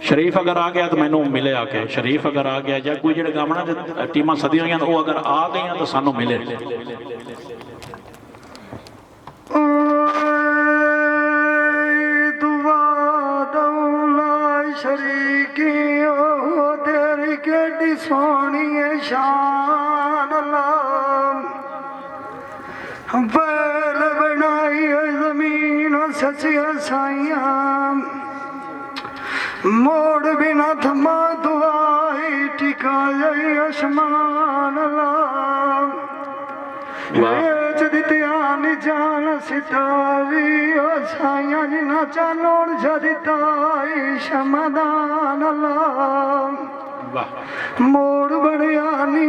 शरीफ अगर आ गया तो मैनू मिले आके, शरीफ अगर आ गया या कोई जो गावना टीमां सदी हुई वो अगर आ गई तो सानू मिले। शरीकी तेरी केडी सोनी शान बैल बनाई जमीन सचिया साइया मोड़ बिना थमा दुआई टिका आसमान वेच दित्या जान सितारी साइया जिना चालोड़ छदिताई शमदान मोड़ बढ़िया नी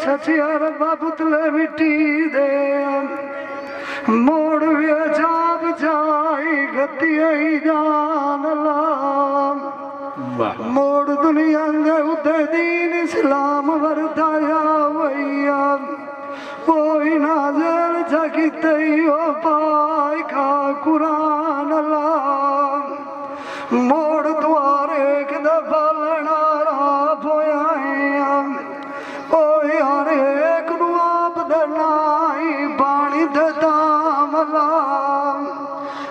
सचिया रब्बा पुतले मिट्टी दे मोड़ भी अजाब जाई गति जान मोड़ दुनिया दे उदे दीन इस्लाम वरताया वैया कोई नाजर जगिते पाई का कुरान मोड़ द्वारे एक दफा लड़ारा पोया हर एक आप दनाई पानी दामला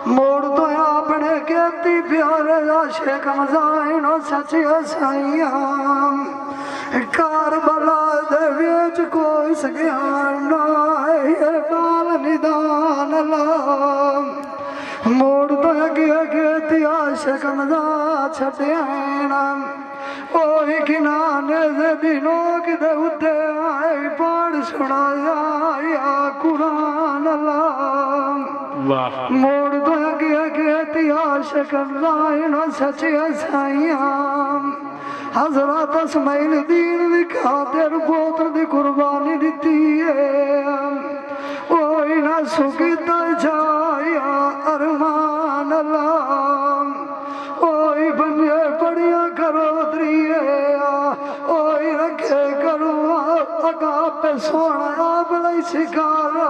मोड़ तो अपने कहती प्यारे आशिक मजाइन सचिया साइया कारबला दे विच कोई सज्ञान बाल निदान मोड़ तो अगे अगे आशिक मजा छड्या किनारे दे दिनों किते उत्ते आए पढ़ सुनाया या कुरान मोड़ तो अगे अगे आशिक मजा सचिया साइया हजरत इस्माइल दीन दी खातिर पुत्र दी कुर्बानी दिती है ओई ना सुखीता जाया अरमान ओई बनिए पढ़िया करो द्रिए ओई रखे करो अगा पे सोना बलाई शिकारा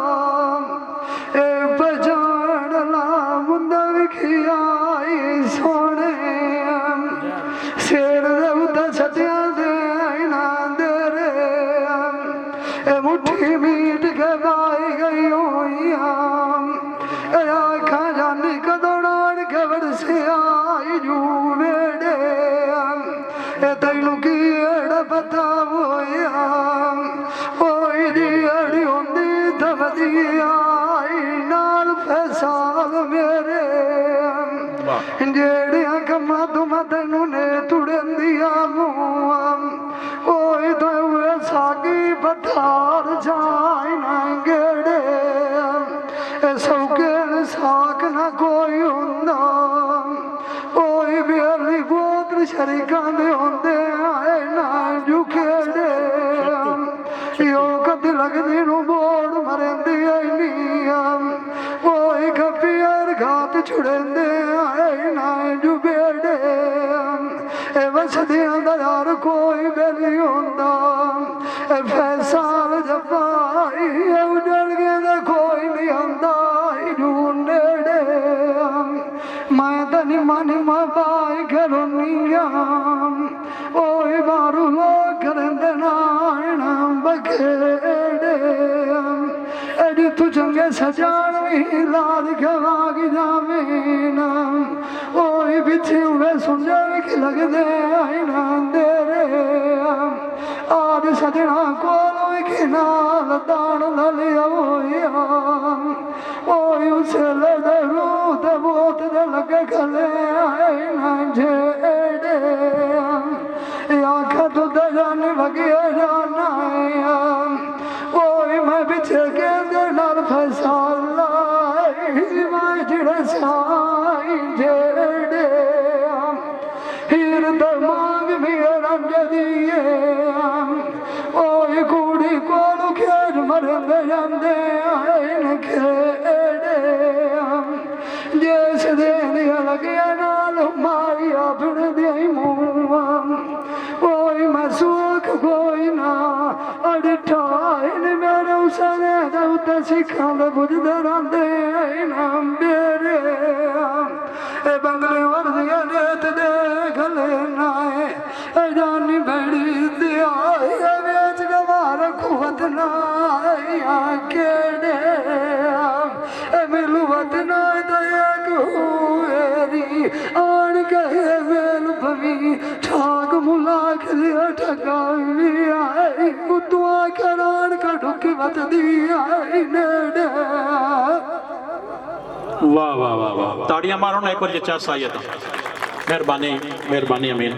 ए बजान ला मुंदा विखियाई सोने शेर छटिया दे ना दे रे मुट्ठी मीट के पाई गई आखा जानी कदौड़ के बरसे आई जू बेड़े तेनू की एड़ पता होया ओई दी अड़ी होंदी थमदी आई नाल फैसाल मेरे जेड़िया कमा तुम तेनू ने तुड़िया ओए तो सागी पठार जाए ना गेड़े सौके साक ना कोई होंदा ओए बेली गोत्र शरीका दे होंदे आए ना जुखेड़े यो कदी लगदी नू बोड़ मरेंदी आई ओए खपियर घात छुड़ेंदे आए ना जुबेड़े वसदियां दा यार कोई बेली होंदा फैसाल जपाई उजड़ गया कोई नहीं आंदा नेड़े मैं तनी मन माई घरोनिया ओए बारू लोग करंदे नाना बखेड़े एडी तू चंगे सजान भी लाद खवाग जावेना ओए पिछे हुए सुन जावे कि लगदे आई ना दे रे आज सजना कोलो के नाल दान लिया ओए उसे लदे रूत बोत दे लगे गले आई ना जेड़े आखा तू दजान वगे जाना ओए मैं पिछे के दे नाल फसाला मैं जिड़े साई जेड़े हीर दमाग मेरा रंग दिए ओए कुड़ी कोलू खेज मरंद जांदे आए खेड़े जिस दिन लगे नाल मारिया फिर दे मुँह ओए मैं सुख कोई ना अड़ठाए मेरे उसने दौते सिखा दे बुझदे रंदे नाम मेरे बंगले वर्दिया नेत दे गले बनाया केड़े मिलू वतना दया कोरी आन कहे मेल भवी ठाक मुलाक लिया ठगा भी आई कुतुआ करान का ढुक वत दी आई नेड़े वाह वाह वाह वाह ताड़ियां मारो ना एक बार जचा सायद मेहरबानी मेहरबानी अमीन